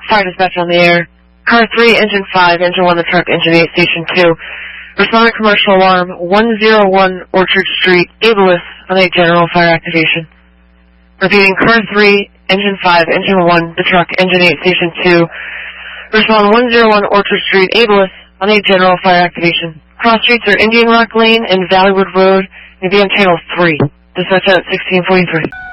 Fire dispatch on the air. Car 3, engine 5, engine 1, the truck, engine 8, station 2. Respond to commercial alarm, 101 Orchard Street, Ableist, on a general fire activation. Repeating, car 3, engine 5, engine 1, the truck, engine 8, station 2. Respond 101 Orchard Street, Ableist, on a general fire activation. Cross streets are Indian Rock Lane and Valleywood Road, and be on channel 3. Dispatch at 1643.